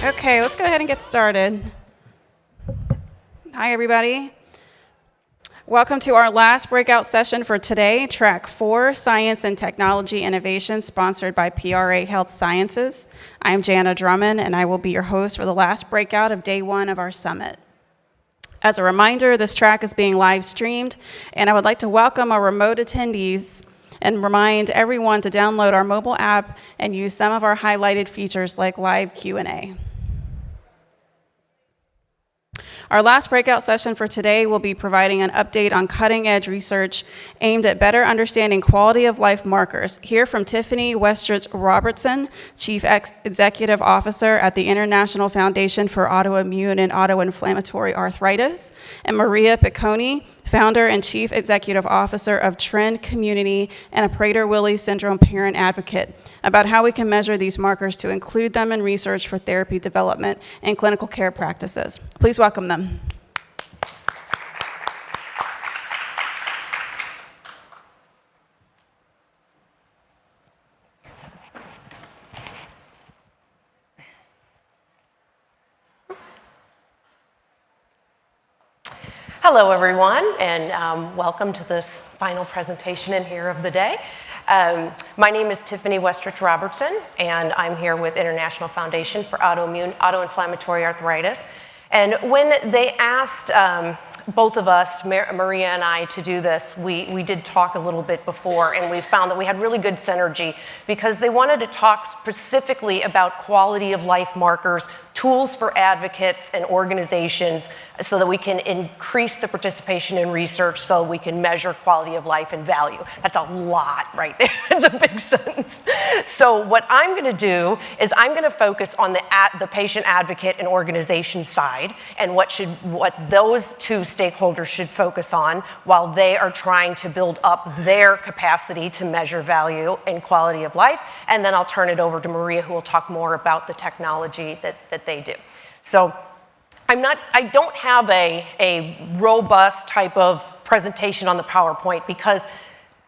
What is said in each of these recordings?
Okay, let's go ahead and get started. Hi, everybody. Welcome to our last breakout session for today, Track 4, Science and Technology Innovation, sponsored by PRA Health Sciences. I'm Jana Drummond, and I will be your host for the last breakout of Day 1 of our summit. As a reminder, this track is being live streamed, and I would like to welcome our remote attendees and remind everyone to download our mobile app and use some of our highlighted features like live Q&A. Our last breakout session for today will be providing an update on cutting-edge research aimed at better understanding quality of life markers. Hear from Tiffany Robertson, Chief Executive Officer at the International Foundation for Autoimmune and Autoinflammatory Arthritis, and Maria Picone, Founder and Chief Executive Officer of Trend Community and a Prader-Willi syndrome parent advocate, about how we can measure these markers to include them in research for therapy development and clinical care practices. Please welcome them. Hello, everyone, and welcome to this final presentation in here of the day. My name is Tiffany Robertson, and I'm here with International Foundation for Autoinflammatory Arthritis. And when they asked both of us, Maria and I, to do this, we did talk a little bit before, and we found that we had really good synergy because they wanted to talk specifically about quality of life markers, tools for advocates and organizations so that we can increase the participation in research so we can measure quality of life and value. That's a lot right there. It's a big sentence. So what I'm going to do is I'm going to focus on the patient advocate and organization side and what those two stakeholders should focus on while they are trying to build up their capacity to measure value and quality of life. And then I'll turn it over to Maria, who will talk more about the technology that they do. So I don't have a robust type of presentation on the PowerPoint because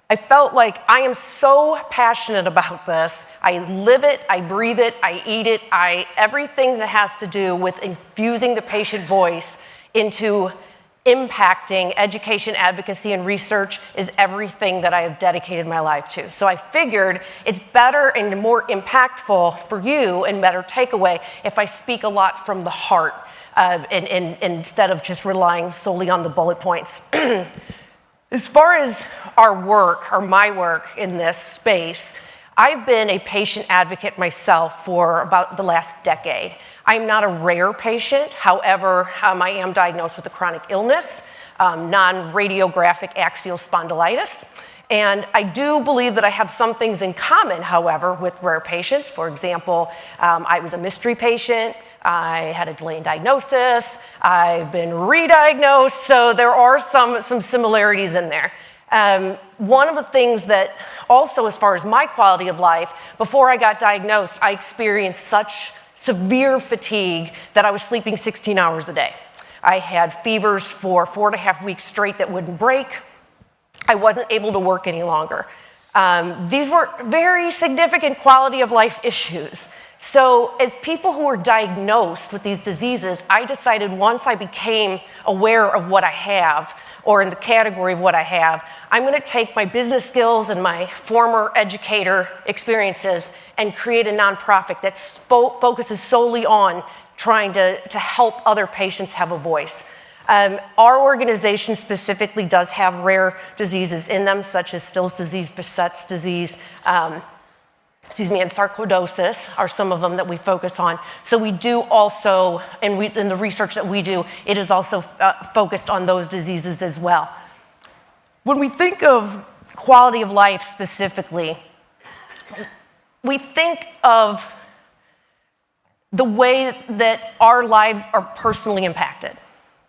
I felt like I am so passionate about this. I live it, I breathe it, I eat it, everything that has to do with infusing the patient voice into impacting education, advocacy, and research is everything that I have dedicated my life to. So I figured it's better and more impactful for you and better takeaway if I speak a lot from the heart and instead of just relying solely on the bullet points. As far as our work, or my work in this space, I've been a patient advocate myself for about the last decade. I'm not a rare patient. However, I am diagnosed with a chronic illness, non-radiographic axial spondylitis. And I do believe that I have some things in common, however, with rare patients. For example, I was a mystery patient. I had a delay in diagnosis. I've been re-diagnosed. So there are some similarities in there. One of the things that also, as far as my quality of life, before I got diagnosed, I experienced such severe fatigue that I was sleeping 16 hours a day. I had fevers for 4.5 weeks straight that wouldn't break. I wasn't able to work any longer. These were very significant quality of life issues. So as people who were diagnosed with these diseases, I decided once I became aware of what I have, or in the category of what I have, I'm going to take my business skills and my former educator experiences and create a nonprofit that focuses solely on trying to help other patients have a voice. Our organization specifically does have rare diseases in them, such as Still's disease, Behçet's disease, and sarcoidosis are some of them that we focus on. So we do also, in the research that we do, it is also focused on those diseases as well. When we think of quality of life specifically, we think of the way that our lives are personally impacted.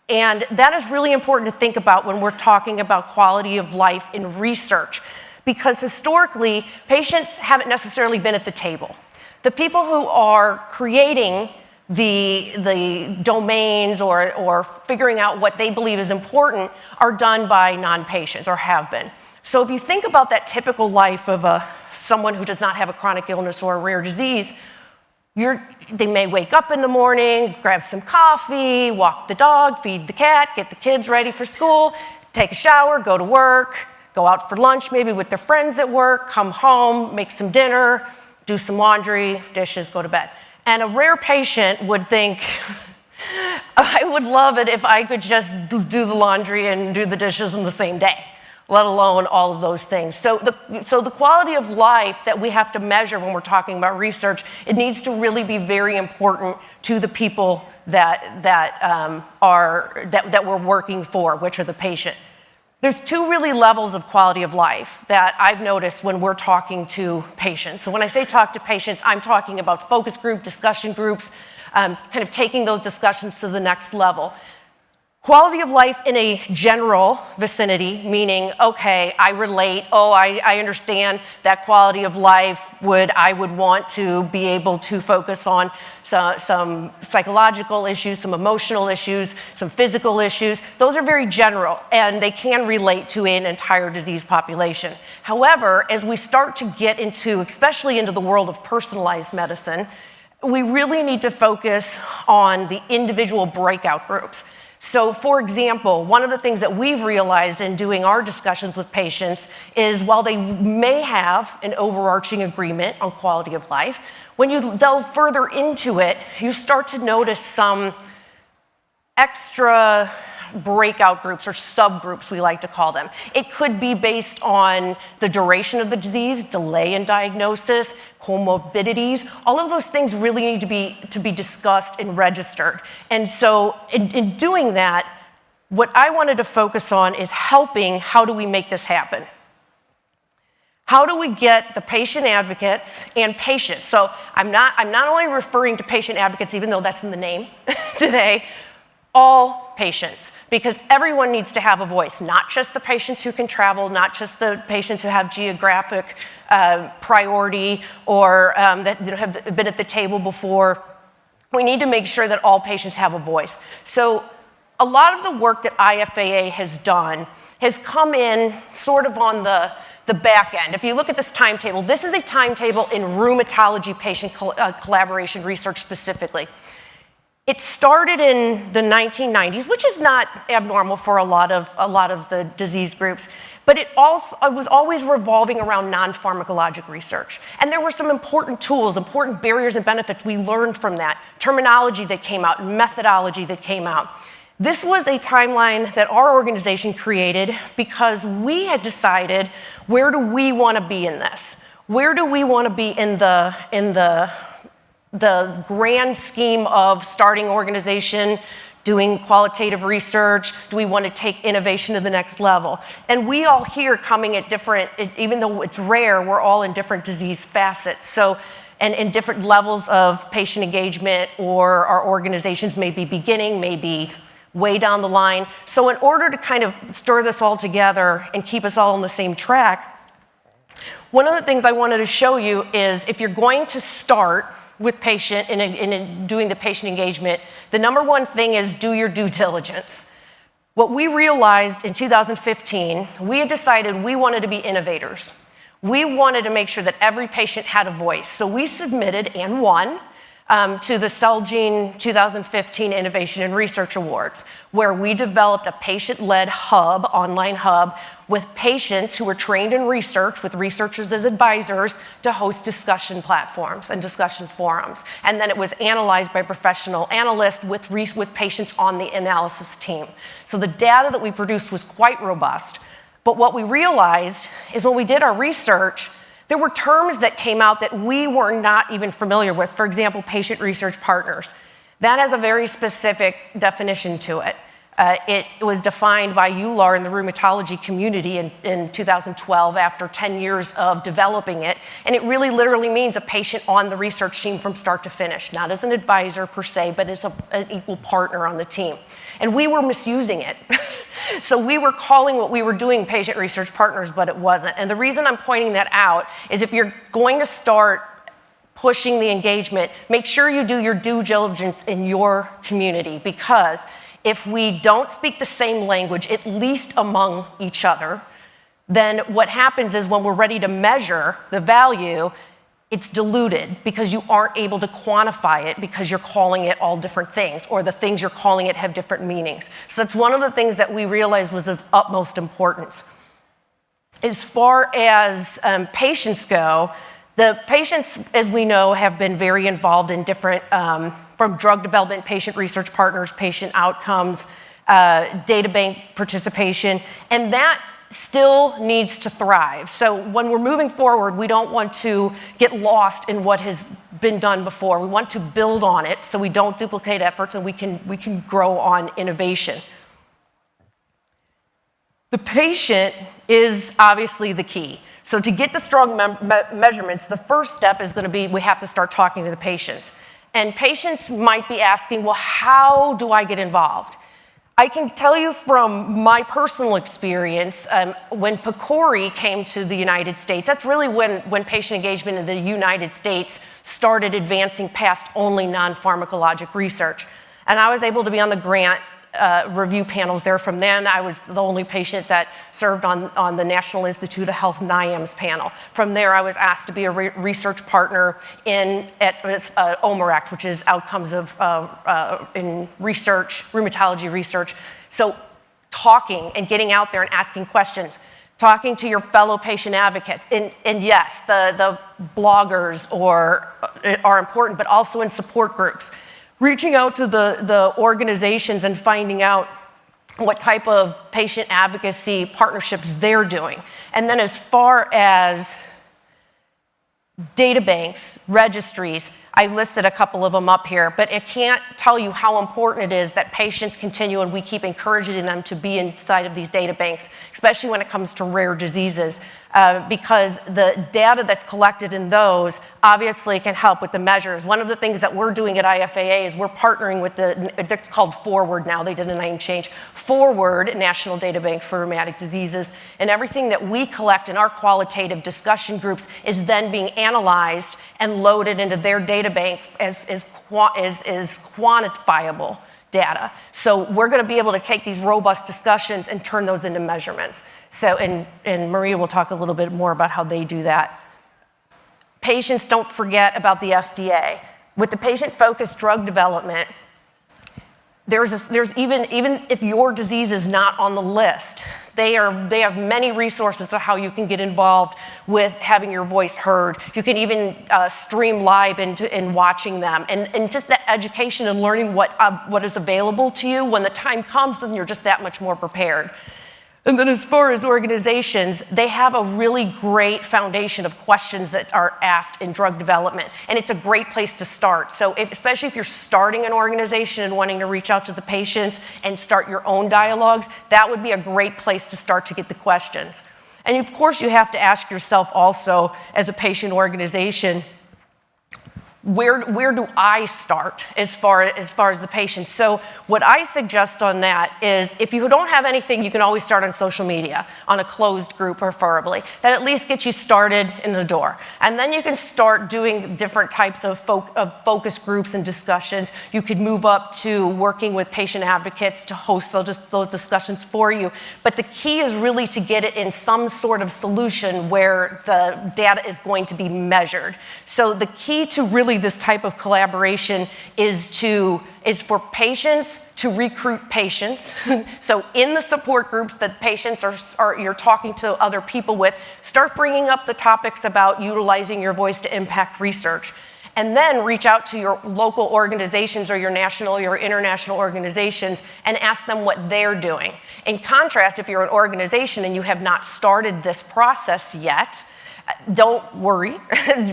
And that is really important to think about when we're talking about quality of life in research, because historically, patients haven't necessarily been at the table. The people who are creating the domains or figuring out what they believe is important are done by non-patients or have been. So if you think about that typical life of someone who does not have a chronic illness or a rare disease, They may wake up in the morning, grab some coffee, walk the dog, feed the cat, get the kids ready for school, take a shower, go to work, go out for lunch maybe with their friends at work, come home, make some dinner, do some laundry, dishes, go to bed. And a rare patient would think, I would love it if I could just do the laundry and do the dishes in the same day, let alone all of those things. So the quality of life that we have to measure when we're talking about research, it needs to really be very important to the people that we're working for, which are the patient. There's two really levels of quality of life that I've noticed when we're talking to patients. So when I say talk to patients, I'm talking about focus group, discussion groups, kind of taking those discussions to the next level. Quality of life in a general vicinity, meaning, okay, I relate, I understand that quality of life I would want to be able to focus on some psychological issues, some emotional issues, some physical issues. Those are very general, and they can relate to an entire disease population. However, as we start to get into, especially into the world of personalized medicine, we really need to focus on the individual breakout groups. So, for example, one of the things that we've realized in doing our discussions with patients is while they may have an overarching agreement on quality of life, when you delve further into it, you start to notice some extra breakout groups or subgroups, we like to call them. It could be based on the duration of the disease, delay in diagnosis, comorbidities. All of those things really need to be discussed and registered. And so in doing that, what I wanted to focus on is how do we make this happen? How do we get the patient advocates and patients? So I'm not only referring to patient advocates, even though that's in the name today, all patients, because everyone needs to have a voice, not just the patients who can travel, not just the patients who have geographic priority or that have been at the table before. We need to make sure that all patients have a voice. So a lot of the work that IFAA has done has come in sort of on the back end. If you look at this timetable, this is a timetable in rheumatology patient collaboration research specifically. It started in the 1990s, which is not abnormal for a lot of the disease groups, but it was always revolving around non-pharmacologic research. And there were some important tools, important barriers and benefits we learned from that, terminology that came out, methodology that came out. This was a timeline that our organization created because we had decided, where do we want to be in this? Where do we want to be in the grand scheme of starting organization, doing qualitative research? Do we want to take innovation to the next level? And we all here coming at different, even though it's rare, we're all in different disease facets. So, and in different levels of patient engagement, or our organizations may be beginning, maybe way down the line. So in order to kind of stir this all together and keep us all on the same track, one of the things I wanted to show you is if you're going to start with patient and in doing the patient engagement, the number one thing is do your due diligence. What we realized in 2015, we had decided we wanted to be innovators. We wanted to make sure that every patient had a voice. So we submitted and won to the Celgene 2015 Innovation and Research Awards, where we developed a patient-led hub, online hub, with patients who were trained in research, with researchers as advisors, to host discussion platforms and discussion forums. And then it was analyzed by professional analysts with patients on the analysis team. So the data that we produced was quite robust. But what we realized is when we did our research, there were terms that came out that we were not even familiar with. For example, patient research partners. That has a very specific definition to it. It was defined by EULAR in the rheumatology community in 2012 after 10 years of developing it. And it really literally means a patient on the research team from start to finish, not as an advisor per se, but as an equal partner on the team. And we were misusing it. So we were calling what we were doing patient research partners, but it wasn't. And the reason I'm pointing that out is if you're going to start pushing the engagement, make sure you do your due diligence in your community, because if we don't speak the same language, at least among each other, then what happens is when we're ready to measure the value, it's diluted because you aren't able to quantify it because you're calling it all different things, or the things you're calling it have different meanings. So that's one of the things that we realized was of utmost importance. As far as patients go, the patients, as we know, have been very involved in different, from drug development, patient research partners, patient outcomes, data bank participation, and that still needs to thrive. So when we're moving forward, we don't want to get lost in what has been done before. We want to build on it so we don't duplicate efforts and we can grow on innovation. The patient is obviously the key. So to get to strong measurements, the first step is going to be we have to start talking to the patients. And patients might be asking, well, how do I get involved? I can tell you from my personal experience, when Picone came to the United States, that's really when patient engagement in the United States started advancing past only non-pharmacologic research. And I was able to be on the grant review panels there. From then, I was the only patient that served on the National Institute of Health NIAMS panel. From there, I was asked to be a research partner at OMERACT, which is outcomes in research, rheumatology research. So talking and getting out there and asking questions, talking to your fellow patient advocates. And yes, the bloggers are important, but also in support groups. Reaching out to the organizations and finding out what type of patient advocacy partnerships they're doing. And then as far as data banks, registries, I listed a couple of them up here, but I can't tell you how important it is that patients continue and we keep encouraging them to be inside of these data banks, especially when it comes to rare diseases, because the data that's collected in those obviously can help with the measures. One of the things that we're doing at IFAA is we're partnering with it's called Forward now, they did a name change, Forward, National Data Bank for Rheumatic Diseases, and everything that we collect in our qualitative discussion groups is then being analyzed and loaded into their data bank as quantifiable data. So we're going to be able to take these robust discussions and turn those into measurements. So, and Maria will talk a little bit more about how they do that. Patients, don't forget about the FDA. With the patient-focused drug development, there's even if your disease is not on the list, they have many resources of how you can get involved with having your voice heard. You can even stream live and watching them, and just that education and learning what is available to you when the time comes, then you're just that much more prepared. And then as far as organizations, they have a really great foundation of questions that are asked in drug development, and it's a great place to start. So especially if you're starting an organization and wanting to reach out to the patients and start your own dialogues, that would be a great place to start to get the questions. And of course, you have to ask yourself also, as a patient organization, where do I start as far as the patient? So what I suggest on that is if you don't have anything, you can always start on social media, on a closed group preferably. That at least gets you started in the door. And then you can start doing different types of focus groups and discussions. You could move up to working with patient advocates to host those discussions for you. But the key is really to get it in some sort of solution where the data is going to be measured. So the key to really this type of collaboration is for patients to recruit patients. So in the support groups that patients you're talking to other people with, start bringing up the topics about utilizing your voice to impact research. And then reach out to your local organizations or your national or your international organizations and ask them what they're doing. In contrast, if you're an organization and you have not started this process yet, don't worry,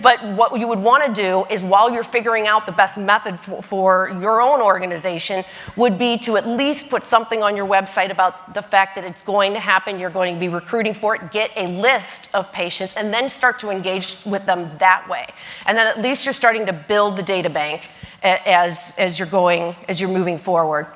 but what you would want to do is while you're figuring out the best method for your own organization would be to at least put something on your website about the fact that it's going to happen, you're going to be recruiting for it, get a list of patients, and then start to engage with them that way. And then at least you're starting to build the data bank as you're moving forward.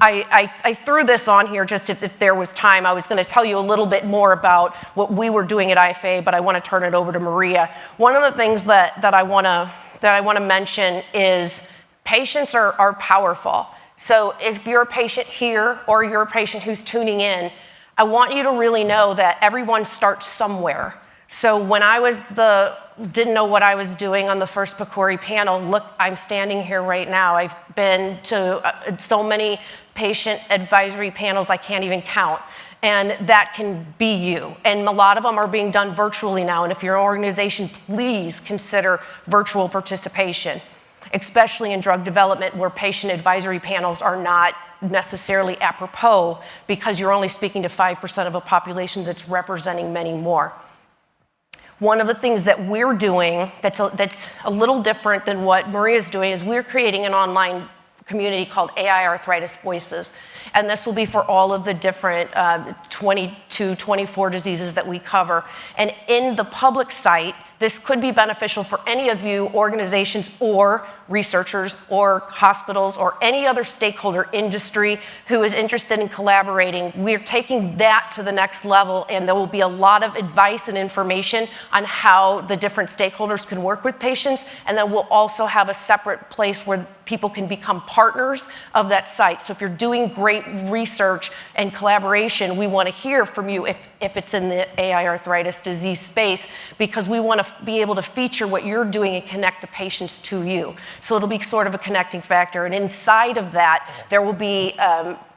I threw this on here just if there was time. I was going to tell you a little bit more about what we were doing at IFA, but I want to turn it over to Maria. One of the things that I want to mention is patients are powerful. So if you're a patient here or you're a patient who's tuning in, I want you to really know that everyone starts somewhere. So when I was the didn't know what I was doing on the first Picone panel, look, I'm standing here right now. I've been to so many patient advisory panels I can't even count. And that can be you. And a lot of them are being done virtually now. And if you're an organization, please consider virtual participation, especially in drug development where patient advisory panels are not necessarily apropos because you're only speaking to 5% of a population that's representing many more. One of the things that we're doing that's a little different than what Maria's doing is we're creating an online community called AI Arthritis Voices. And this will be for all of the different 22, 24 diseases that we cover. And in the public site, this could be beneficial for any of you organizations or researchers or hospitals or any other stakeholder industry who is interested in collaborating. We're taking that to the next level, and there will be a lot of advice and information on how the different stakeholders can work with patients. And then we'll also have a separate place where people can become partners of that site. So if you're doing great research and collaboration, we want to hear from you if it's in the AI arthritis disease space, because we want to be able to feature what you're doing and connect the patients to you. So it'll be sort of a connecting factor. And inside of that, there will be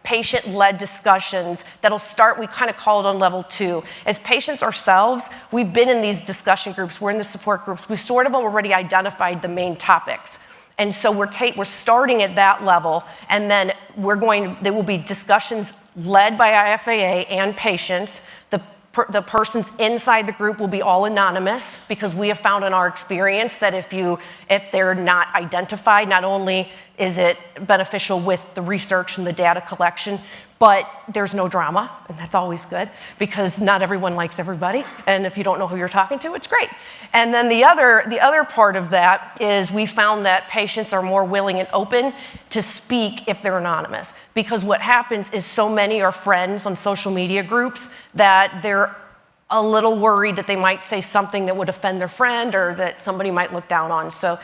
patient-led discussions that'll start, we kind of call it on level 2. As patients ourselves, we've been in these discussion groups, we're in the support groups, we've sort of already identified the main topics. And so we're starting at that level, and then there will be discussions led by IFAA and patients. The persons inside the group will be all anonymous because we have found in our experience that if they're not identified, not only is it beneficial with the research and the data collection, but there's no drama, and that's always good because not everyone likes everybody, and if you don't know who you're talking to, it's great. And then the other part of that is we found that patients are more willing and open to speak if they're anonymous, because what happens is so many are friends on social media groups that they're a little worried that they might say something that would offend their friend or that somebody might look down on. So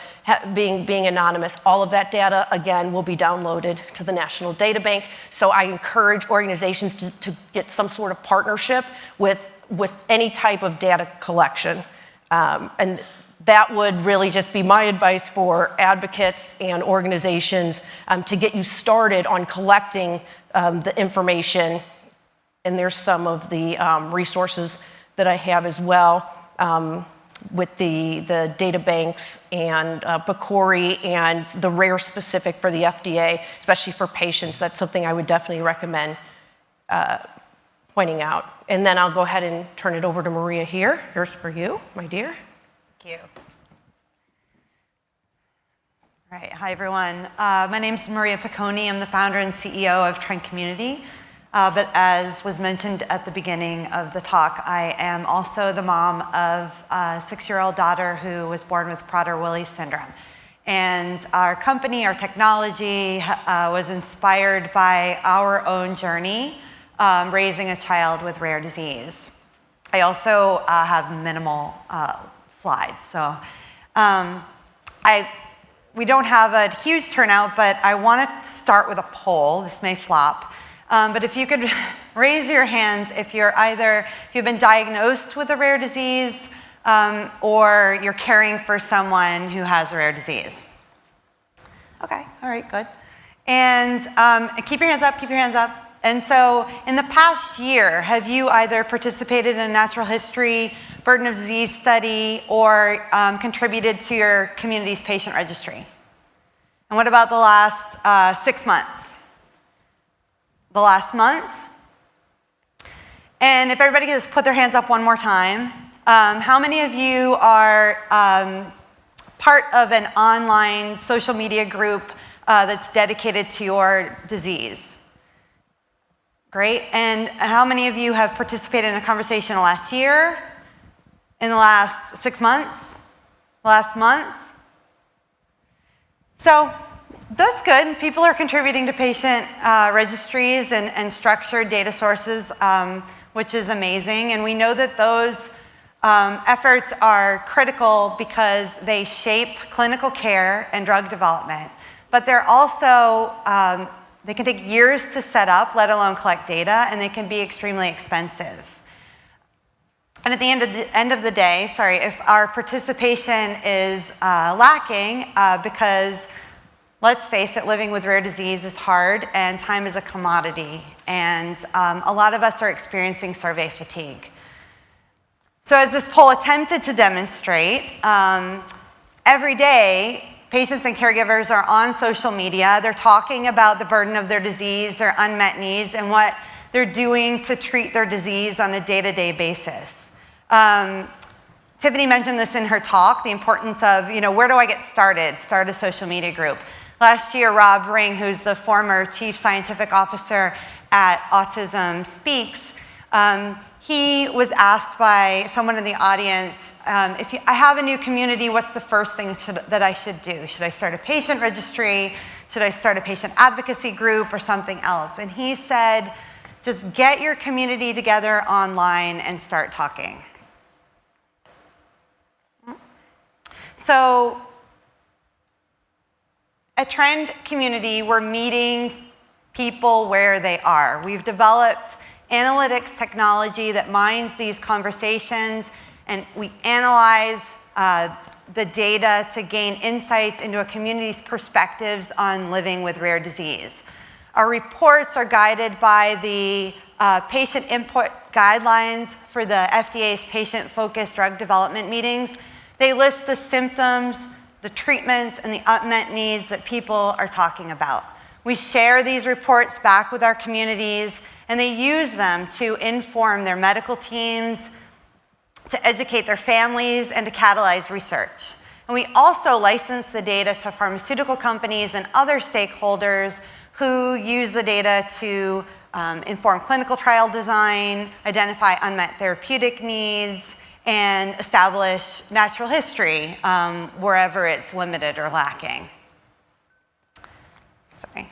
being anonymous, all of that data, again, will be downloaded to the National Data Bank. So I encourage organizations to get some sort of partnership with any type of data collection. And that would really just be my advice for advocates and organizations to get you started on collecting the information. And there's some of the resources that I have as well with the data banks and Picone and the rare specific for the FDA, especially for patients. That's something I would definitely recommend pointing out. And then I'll go ahead and turn it over to Maria here. Here's for you, my dear. Thank you. All right, hi everyone. My name is Maria Picone. I'm the founder and CEO of Trend Community. But as was mentioned at the beginning of the talk, I am also the mom of a 6-year-old daughter who was born with Prader-Willi syndrome. And our company, our technology was inspired by our own journey raising a child with rare disease. I also have minimal slides. So we don't have a huge turnout, but I want to start with a poll. This may flop. But if you could raise your hands if you've been diagnosed with a rare disease or you're caring for someone who has a rare disease. Okay, all right, good. And keep your hands up, keep your hands up. And so in the past year, have you either participated in a natural history, burden of disease study, or contributed to your community's patient registry? And what about the last 6 months? The last month? And if everybody could just put their hands up one more time. How many of you are part of an online social media group that's dedicated to your disease? Great. And how many of you have participated in a conversation in the last year? In the last 6 months? Last month? So that's good. People are contributing to patient registries and structured data sources, which is amazing. And we know that those efforts are critical because they shape clinical care and drug development. But they're also, they can take years to set up, let alone collect data, and they can be extremely expensive. And at the end of the day, if our participation is lacking because, let's face it, living with rare disease is hard and time is a commodity. And a lot of us are experiencing survey fatigue. So as this poll attempted to demonstrate, every day, patients and caregivers are on social media. They're talking about the burden of their disease, their unmet needs, and what they're doing to treat their disease on a day-to-day basis. Tiffany mentioned this in her talk, the importance of, where do I get started? Start a social media group. Last year, Rob Ring, who's the former Chief Scientific Officer at Autism Speaks, he was asked by someone in the audience, I have a new community, what's the first thing that I should do? Should I start a patient registry? Should I start a patient advocacy group or something else? And he said, just get your community together online and start talking. So at Trend Community, we're meeting people where they are. We've developed analytics technology that mines these conversations, and we analyze the data to gain insights into a community's perspectives on living with rare disease. Our reports are guided by the patient input guidelines for the FDA's patient-focused drug development meetings. They list the symptoms, the treatments, and the unmet needs that people are talking about. We share these reports back with our communities, and they use them to inform their medical teams, to educate their families, and to catalyze research. And we also license the data to pharmaceutical companies and other stakeholders who use the data to inform clinical trial design, identify unmet therapeutic needs, and establish natural history wherever it's limited or lacking. Sorry.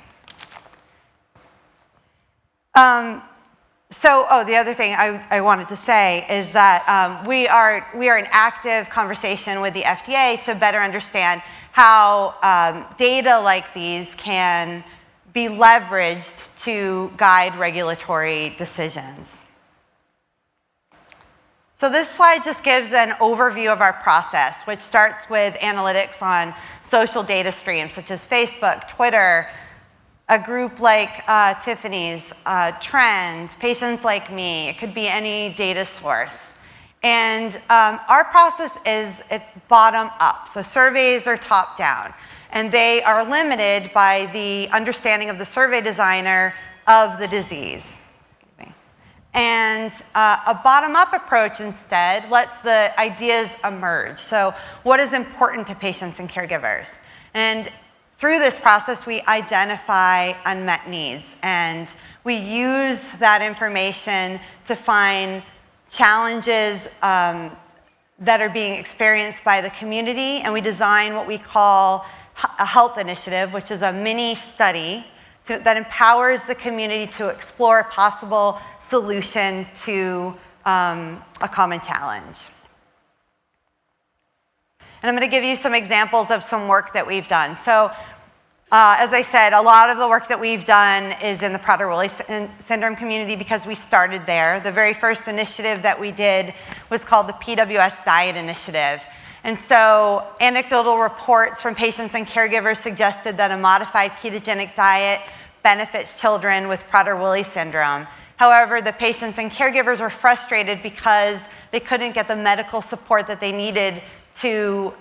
The other thing I wanted to say is that we are in active conversation with the FDA to better understand how data like these can be leveraged to guide regulatory decisions. So this slide just gives an overview of our process, which starts with analytics on social data streams such as Facebook, Twitter, a group like Tiffany's, Trend, Patients Like Me. It could be any data source. And our process is bottom up. So surveys are top down. And they are limited by the understanding of the survey designer of the disease. And a bottom-up approach instead lets the ideas emerge. So what is important to patients and caregivers? And through this process, we identify unmet needs. And we use that information to find challenges that are being experienced by the community. And we design what we call a health initiative, which is a mini study that empowers the community to explore a possible solution to a common challenge. And I'm going to give you some examples of some work that we've done. So as I said, a lot of the work that we've done is in the Prader-Willi syndrome community because we started there. The very first initiative that we did was called the PWS Diet Initiative. And so anecdotal reports from patients and caregivers suggested that a modified ketogenic diet benefits children with Prader-Willi syndrome. However, the patients and caregivers were frustrated because they couldn't get the medical support that they needed to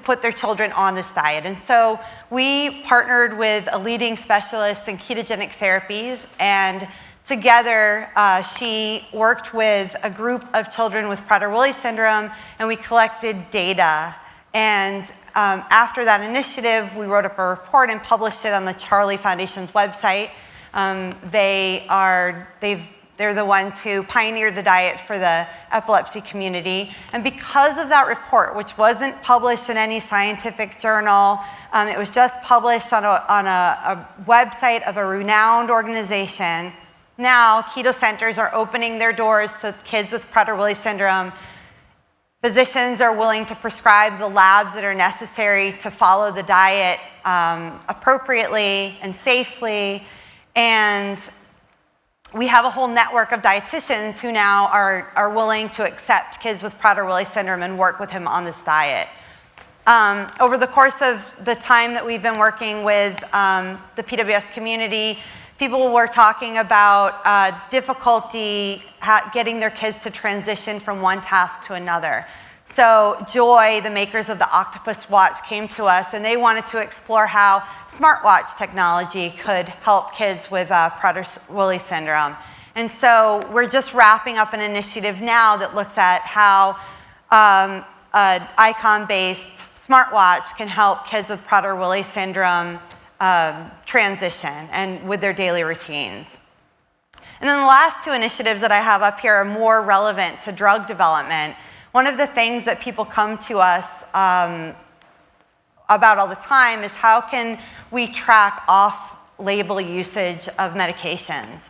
put their children on this diet. And so we partnered with a leading specialist in ketogenic therapies, and together she worked with a group of children with Prader-Willi syndrome, and we collected data. And after that initiative, we wrote up a report and published it on the Charlie Foundation's website. They're the ones who pioneered the diet for the epilepsy community. And because of that report, which wasn't published in any scientific journal, it was just published on a website of a renowned organization, now keto centers are opening their doors to kids with Prader-Willi syndrome. Physicians are willing to prescribe the labs that are necessary to follow the diet appropriately and safely. And we have a whole network of dietitians who now are willing to accept kids with Prader-Willi syndrome and work with him on this diet. Over the course of the time that we've been working with the PWS community, people were talking about difficulty getting their kids to transition from one task to another. So Joy, the makers of the Octopus Watch, came to us and they wanted to explore how smartwatch technology could help kids with Prader-Willi syndrome. And so we're just wrapping up an initiative now that looks at how an icon-based smartwatch can help kids with Prader-Willi syndrome transition and with their daily routines. And then the last two initiatives that I have up here are more relevant to drug development. One of the things that people come to us about all the time is how can we track off-label usage of medications.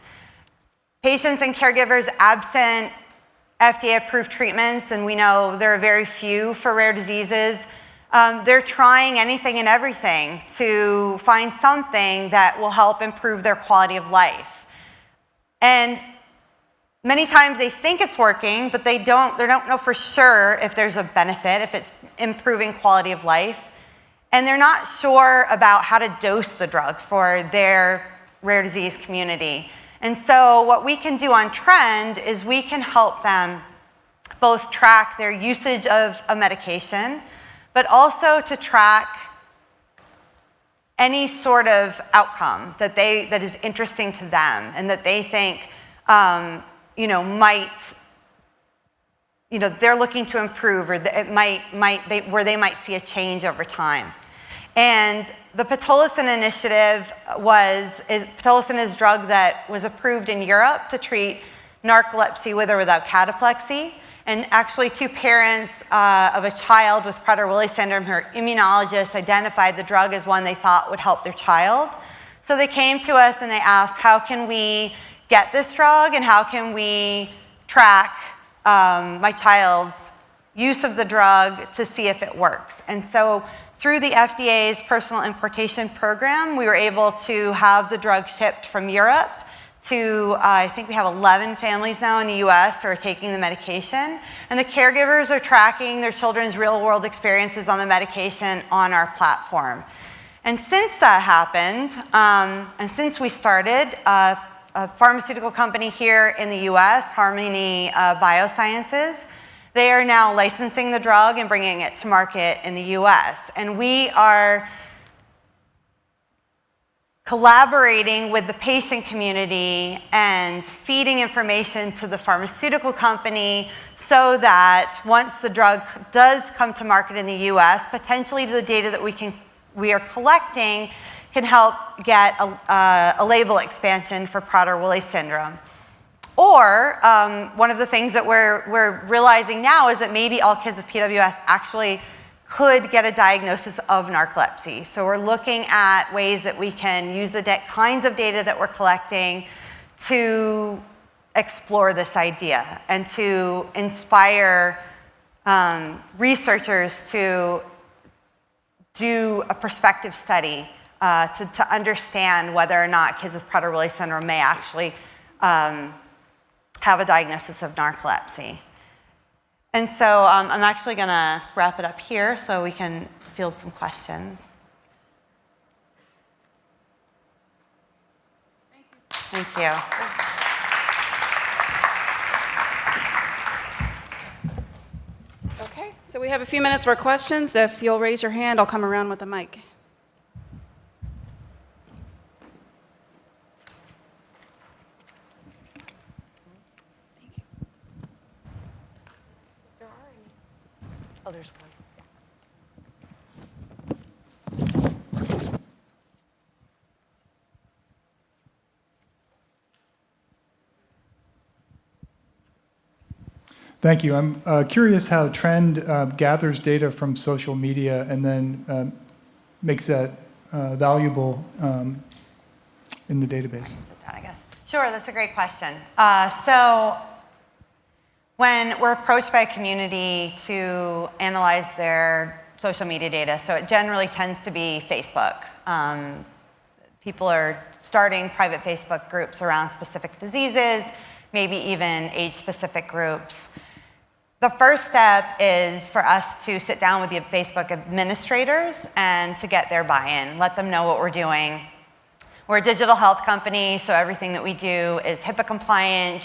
Patients and caregivers absent FDA-approved treatments, and we know there are very few for rare diseases, they're trying anything and everything to find something that will help improve their quality of life. And many times they think it's working, but they don't know for sure if there's a benefit, if it's improving quality of life. And they're not sure about how to dose the drug for their rare disease community. And so what we can do on Trend is we can help them both track their usage of a medication, but also to track any sort of outcome that is interesting to them and that they think they're looking to improve, or where they might see a change over time. And the Pitolisant initiative Pitolisant is a drug that was approved in Europe to treat narcolepsy with or without cataplexy. And actually, two parents of a child with Prader-Willi syndrome, her immunologist identified the drug as one they thought would help their child. So they came to us and they asked, how can we get this drug and how can we track my child's use of the drug to see if it works? And so through the FDA's personal importation program, we were able to have the drug shipped from Europe to, I think we have 11 families now in the US who are taking the medication. And the caregivers are tracking their children's real-world experiences on the medication on our platform. And since that happened, and since we started, a pharmaceutical company here in the US, Harmony Biosciences, they are now licensing the drug and bringing it to market in the US. And we are collaborating with the patient community and feeding information to the pharmaceutical company so that once the drug does come to market in the US, potentially the data that we are collecting can help get a label expansion for Prader-Willi syndrome. Or one of the things that we're realizing now is that maybe all kids with PWS actually could get a diagnosis of narcolepsy. So we're looking at ways that we can use the kinds of data that we're collecting to explore this idea and to inspire researchers to do a prospective study to understand whether or not kids with Prader-Willi syndrome may actually have a diagnosis of narcolepsy. And so I'm actually going to wrap it up here so we can field some questions. Thank you. Okay, so we have a few minutes for questions. If you'll raise your hand, I'll come around with the mic. Oh, there's one. Thank you. I'm curious how Trend gathers data from social media and then makes that valuable in the database. Sit down, I guess. Sure, that's a great question. So when we're approached by a community to analyze their social media data, so it generally tends to be Facebook. people are starting private Facebook groups around specific diseases, maybe even age-specific groups. The first step is for us to sit down with the Facebook administrators and to get their buy-in, let them know what we're doing. We're a digital health company, so everything that we do is HIPAA compliant,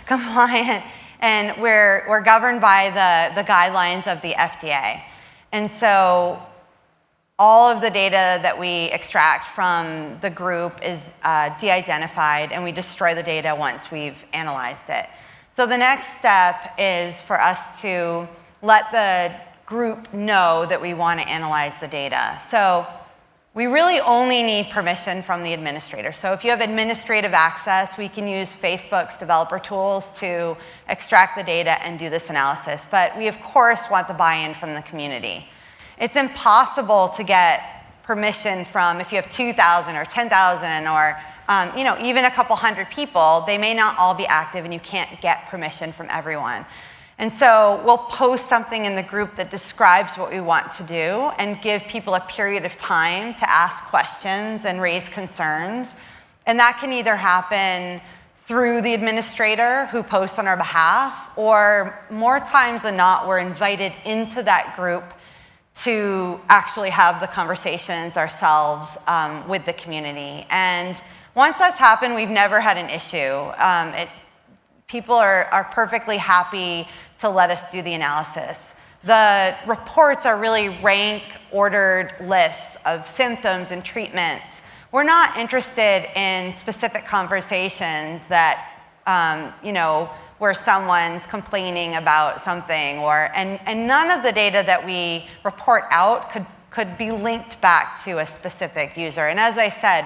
compliant, and we're governed by the guidelines of the FDA. And so all of the data that we extract from the group is de-identified, and we destroy the data once we've analyzed it. So the next step is for us to let the group know that we want to analyze the data. So we really only need permission from the administrator. So if you have administrative access, we can use Facebook's developer tools to extract the data and do this analysis. But we, of course, want the buy-in from the community. It's impossible to get permission from, if you have 2,000 or 10,000 or even a couple hundred people, they may not all be active and you can't get permission from everyone. And so we'll post something in the group that describes what we want to do and give people a period of time to ask questions and raise concerns. And that can either happen through the administrator who posts on our behalf, or more times than not, we're invited into that group to actually have the conversations ourselves with the community. And once that's happened, we've never had an issue. People are perfectly happy to let us do the analysis. The reports are really rank-ordered lists of symptoms and treatments. We're not interested in specific conversations that, where someone's complaining about something, and none of the data that we report out could be linked back to a specific user. And as I said,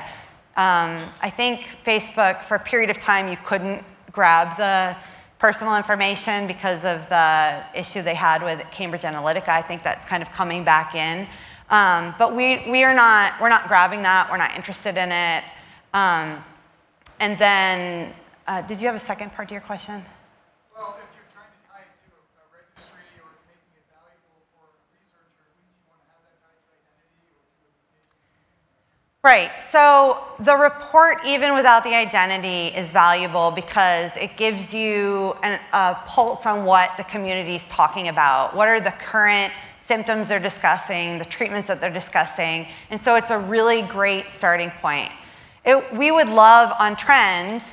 I think Facebook, for a period of time, you couldn't grab the personal information because of the issue they had with Cambridge Analytica. I think that's kind of coming back in. But we're not grabbing that. We're not interested in it. And then, did you have a second part to your question? Well, if you're trying to tie it to a registry or making it valuable for a researcher, wouldn't you want to have that tied to identity or to a patient? Right. So the report, even without the identity, is valuable because it gives you a pulse on what the community is talking about. What are the current symptoms they're discussing, the treatments that they're discussing. And so it's a really great starting point. We would love on Trend,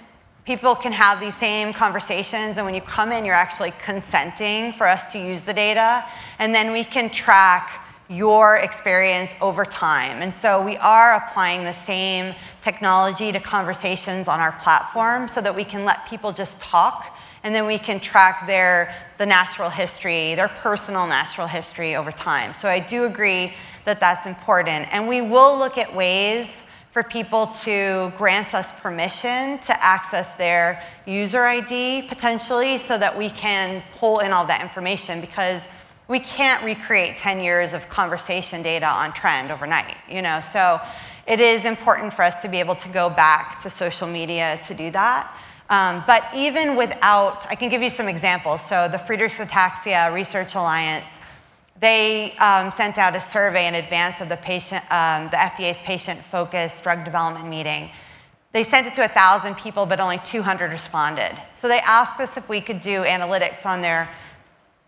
people can have these same conversations, and when you come in, you're actually consenting for us to use the data, and then we can track your experience over time. And so we are applying the same technology to conversations on our platform so that we can let people just talk, and then we can track the natural history, their personal natural history over time. So I do agree that that's important. And we will look at ways for people to grant us permission to access their user ID potentially so that we can pull in all that information, because we can't recreate 10 years of conversation data on Trend overnight, So it is important for us to be able to go back to social media to do that. But even without, I can give you some examples. So the Friedreich's Ataxia Research Alliance, they sent out a survey in advance of the FDA's patient-focused drug development meeting. They sent it to 1,000 people, but only 200 responded. So they asked us if we could do analytics on their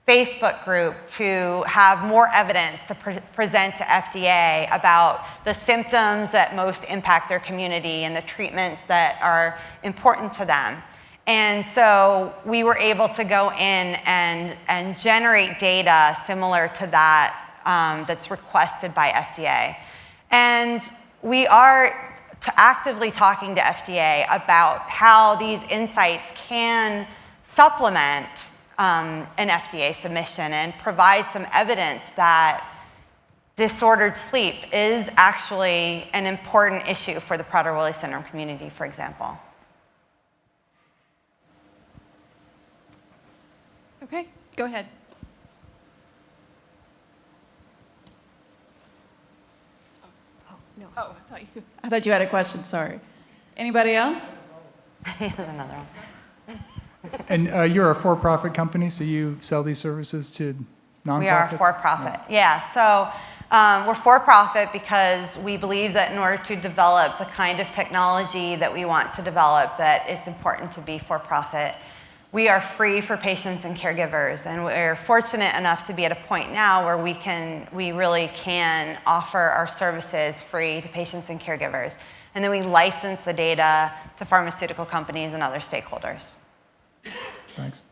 Facebook group to have more evidence to present to FDA about the symptoms that most impact their community and the treatments that are important to them. And so we were able to go in and generate data similar to that that's requested by FDA. And we are actively talking to FDA about how these insights can supplement an FDA submission and provide some evidence that disordered sleep is actually an important issue for the Prader-Willi syndrome community, for example. Okay, go ahead. No. Oh, I thought you had a question, sorry. Anybody else? Another one. And you're a for-profit company, so you sell these services to nonprofits? We are for-profit, yeah. So We're for-profit because we believe that in order to develop the kind of technology that we want to develop, that it's important to be for-profit. We are free for patients and caregivers, and we're fortunate enough to be at a point now where we really can offer our services free to patients and caregivers. And then we license the data to pharmaceutical companies and other stakeholders. Thanks.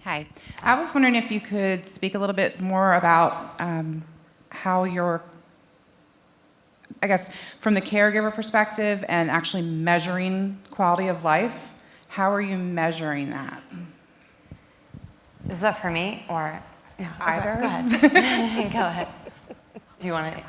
Hi. I was wondering if you could speak a little bit more about how you're, I guess, from the caregiver perspective and actually measuring quality of life. How are you measuring that? Is that for me or? Yeah, Either. Go ahead. Go ahead. Do you want to?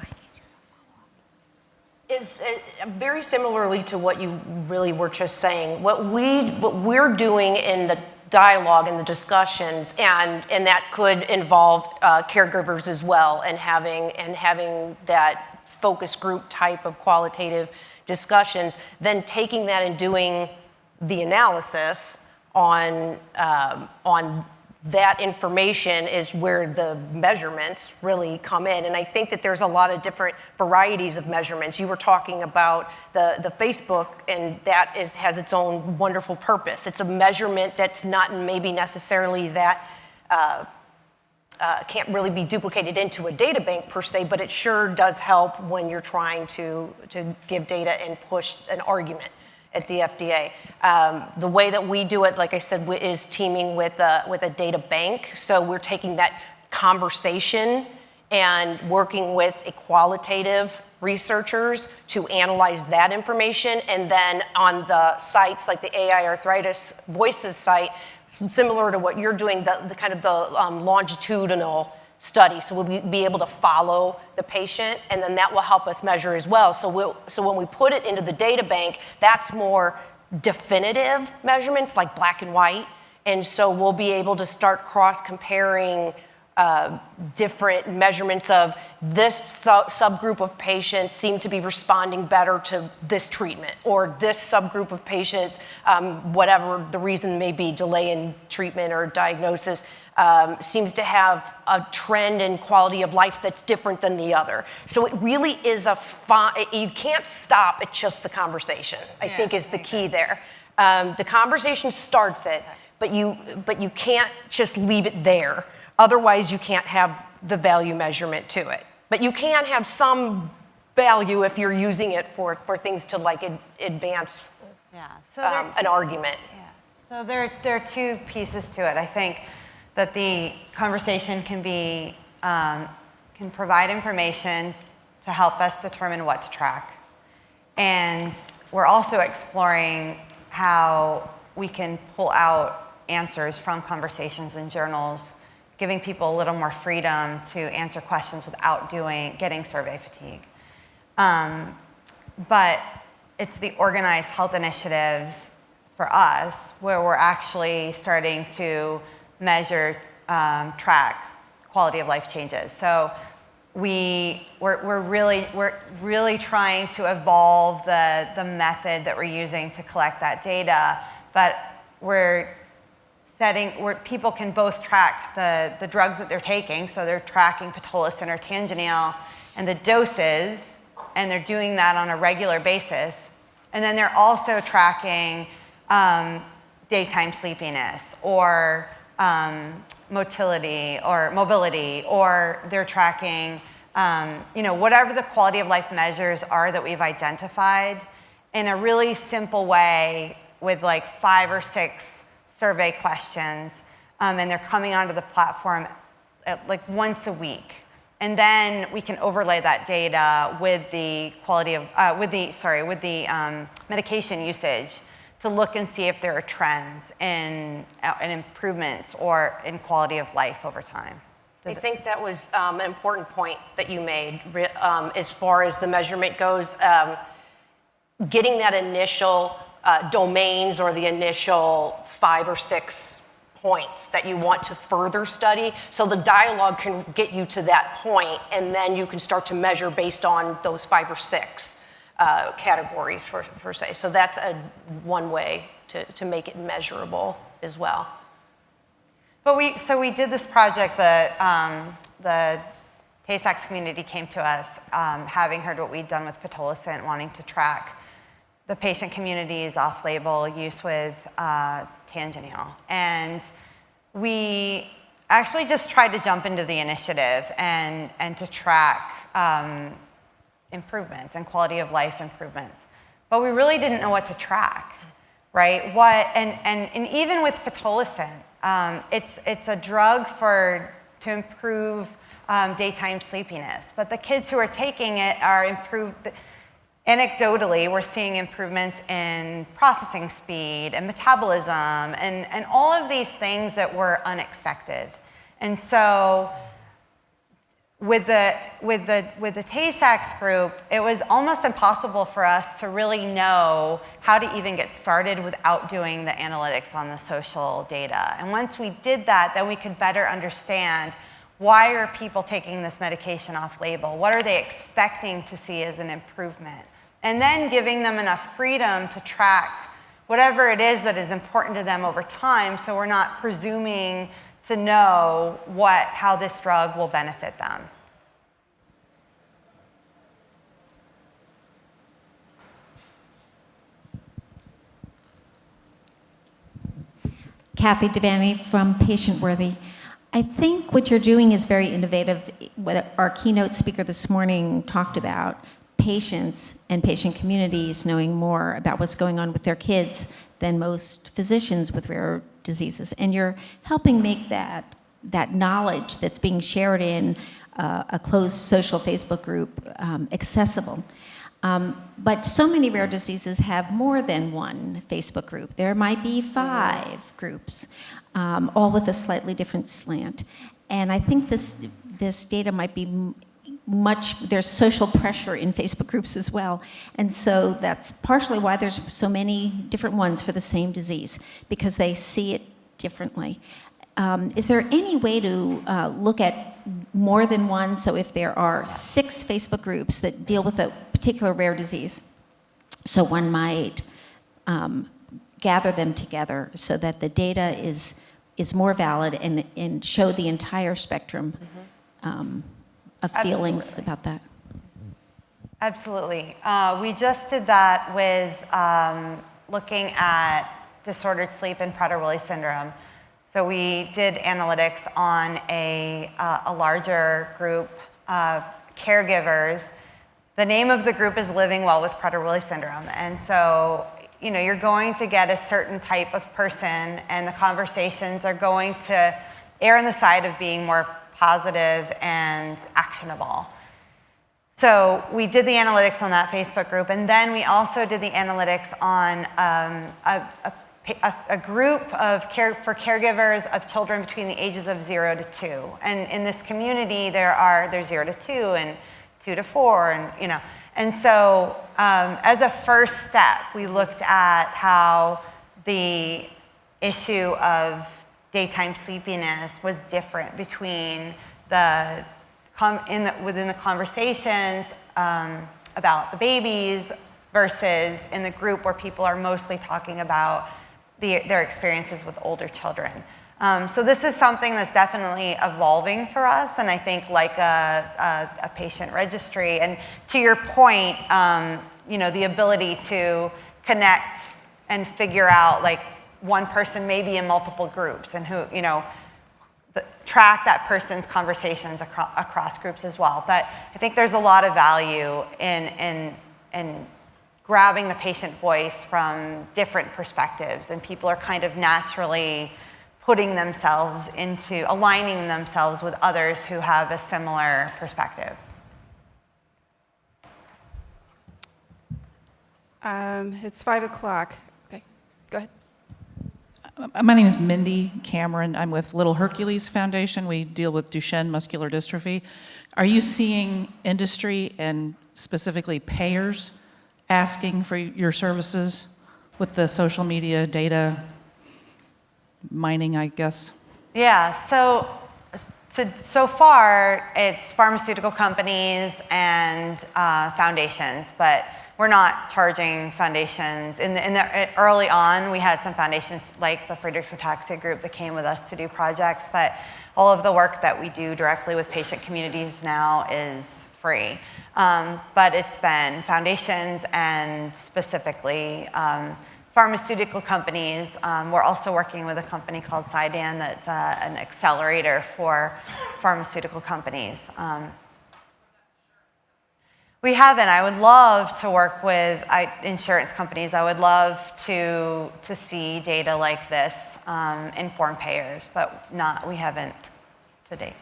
Is very similarly to what you really were just saying. What we're doing in the dialogue and the discussions, and that could involve caregivers as well, and having that focus group type of qualitative discussions, then taking that and doing the analysis on that information is where the measurements really come in. And I think that there's a lot of different varieties of measurements. You were talking about the Facebook, and that has its own wonderful purpose. It's a measurement that's not maybe necessarily that can't really be duplicated into a data bank per se, but it sure does help when you're trying to give data and push an argument at the FDA. The way that we do it, like I said, is teaming with a data bank. So we're taking that conversation and working with qualitative researchers to analyze that information. And then on the sites like the AI Arthritis Voices site, similar to what you're doing, the kind of the longitudinal study. So we'll be able to follow the patient, and then that will help us measure as well. So when we put it into the data bank, that's more definitive measurements, like black and white. And so we'll be able to start cross-comparing different measurements of this subgroup of patients seem to be responding better to this treatment, or this subgroup of patients, whatever the reason may be, delay in treatment or diagnosis, seems to have a trend in quality of life that's different than the other. So it really is you can't stop at just the conversation, I think is the key there. The conversation starts it, but you can't just leave it there. Otherwise, you can't have the value measurement to it. But you can have some value if you're using it for things to like advance an argument. Yeah. So there are two pieces to it. I think that the conversation can provide information to help us determine what to track. And we're also exploring how we can pull out answers from conversations and journals, giving people a little more freedom to answer questions without getting survey fatigue. But it's the organized health initiatives for us where we're actually starting to measure, track quality of life changes. So we're really trying to evolve the method that we're using to collect that data, but where people can both track the drugs that they're taking, so they're tracking pitolisant or Tangenil and the doses, and they're doing that on a regular basis. And then they're also tracking daytime sleepiness or mobility, or they're tracking whatever the quality of life measures are that we've identified in a really simple way with like 5 or 6 survey questions, and they're coming onto the platform like once a week. And then we can overlay that data with the medication usage to look and see if there are trends in improvements or in quality of life over time. I think that was an important point that you made as far as the measurement goes. Getting that initial domains or the initial 5 or 6 points that you want to further study. So the dialogue can get you to that point, and then you can start to measure based on those 5 or 6 categories per se. So that's one way to make it measurable as well. But we did this project. The Tay-Sachs community came to us, having heard what we'd done with pitolisant, wanting to track the patient community's off-label use with Tangenil. And we actually just tried to jump into the initiative and to track improvements and quality of life improvements. But we really didn't know what to track, right? And even with pitolisant, it's a drug to improve daytime sleepiness. But the kids who are taking it are improved. Anecdotally, we're seeing improvements in processing speed and metabolism and all of these things that were unexpected. And so with the Tay-Sachs group, it was almost impossible for us to really know how to even get started without doing the analytics on the social data. And once we did that, then we could better understand, why are people taking this medication off label? What are they expecting to see as an improvement? And then giving them enough freedom to track whatever it is that is important to them over time, so we're not presuming to know how this drug will benefit them. Kathy Devaney from Patient Worthy. I think what you're doing is very innovative. What our keynote speaker this morning talked about, patients and patient communities knowing more about what's going on with their kids than most physicians with rare diseases. And you're helping make that knowledge that's being shared in a closed social Facebook group accessible. But so many rare diseases have more than one Facebook group. There might be 5 groups, all with a slightly different slant. And I think this data might be there's social pressure in Facebook groups as well. And so that's partially why there's so many different ones for the same disease, because they see it differently. Is there any way to look at more than one? So if there are 6 Facebook groups that deal with a particular rare disease, so one might gather them together so that the data is more valid and show the entire spectrum of feelings about that. Absolutely. We just did that with looking at disordered sleep and Prader-Willi syndrome. So we did analytics on a larger group of caregivers. The name of the group is Living Well with Prader-Willi syndrome. And so, you're going to get a certain type of person, and the conversations are going to err on the side of being more positive and actionable. So we did the analytics on that Facebook group, and then we also did the analytics on a group for caregivers of children between the ages of 0 to 2. And in this community, there's 0 to 2 and 2 to 4, and so as a first step, we looked at how the issue of daytime sleepiness was different between within the conversations about the babies versus in the group where people are mostly talking about their experiences with older children. So this is something that's definitely evolving for us, and I think like a patient registry. And to your point, the ability to connect and figure out like one person may be in multiple groups, and who, track that person's conversations across groups as well. But I think there's a lot of value in grabbing the patient voice from different perspectives, and people are kind of naturally aligning themselves with others who have a similar perspective. It's 5 o'clock. Okay, go ahead. My name is Mindy Cameron. I'm with Little Hercules Foundation. We deal with Duchenne muscular dystrophy. Are you seeing industry and specifically payers asking for your services with the social media data mining, I guess? Yeah, so far it's pharmaceutical companies and foundations, but we're not charging foundations. Early on, we had some foundations like the Friedreich's Ataxia group that came with us to do projects, but all of the work that we do directly with patient communities now is free. But it's been foundations and specifically pharmaceutical companies. We're also working with a company called Cydan that's an accelerator for pharmaceutical companies. We haven't. I would love to work with insurance companies. I would love to see data like this inform payers, but we haven't to date.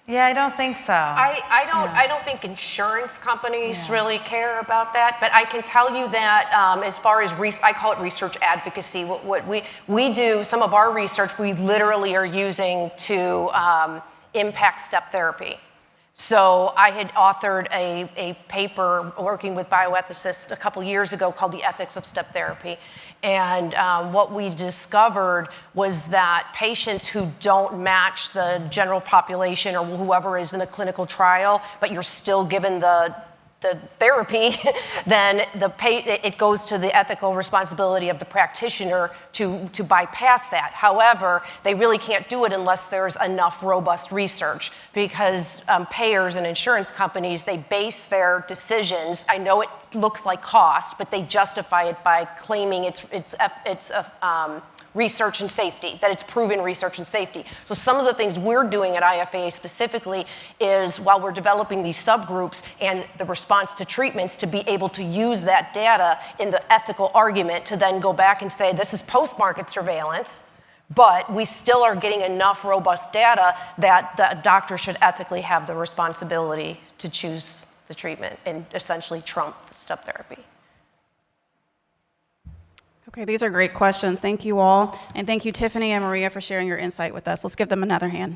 Yeah, I don't think so. I don't think insurance companies really care about that, but I can tell you that as far as I call it research advocacy. What we do, some of our research, we literally are using to impact step therapy. So I had authored a paper working with bioethicists a couple years ago called The Ethics of Step Therapy. And what we discovered was that patients who don't match the general population or whoever is in a clinical trial, but you're still given the therapy, then it goes to the ethical responsibility of the practitioner to bypass that. However, they really can't do it unless there's enough robust research, because payers and insurance companies, they base their decisions. I know it looks like cost, but they justify it by claiming it's research and safety, that it's proven research and safety. So some of the things we're doing at IFAA specifically is, while we're developing these subgroups and the response to treatments, to be able to use that data in the ethical argument to then go back and say, this is post-market surveillance, but we still are getting enough robust data that the doctor should ethically have the responsibility to choose the treatment and essentially trump the step therapy. Okay, these are great questions. Thank you all. And thank you, Tiffany and Maria, for sharing your insight with us. Let's give them another hand.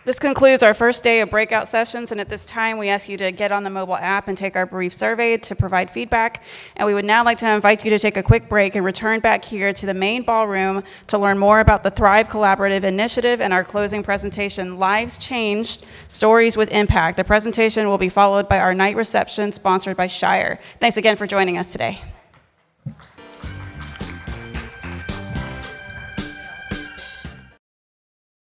This concludes our first day of breakout sessions, and at this time, we ask you to get on the mobile app and take our brief survey to provide feedback. And we would now like to invite you to take a quick break and return back here to the main ballroom to learn more about the Thrive Collaborative Initiative and our closing presentation, Lives Changed, Stories with Impact. The presentation will be followed by our night reception sponsored by Shire. Thanks again for joining us today.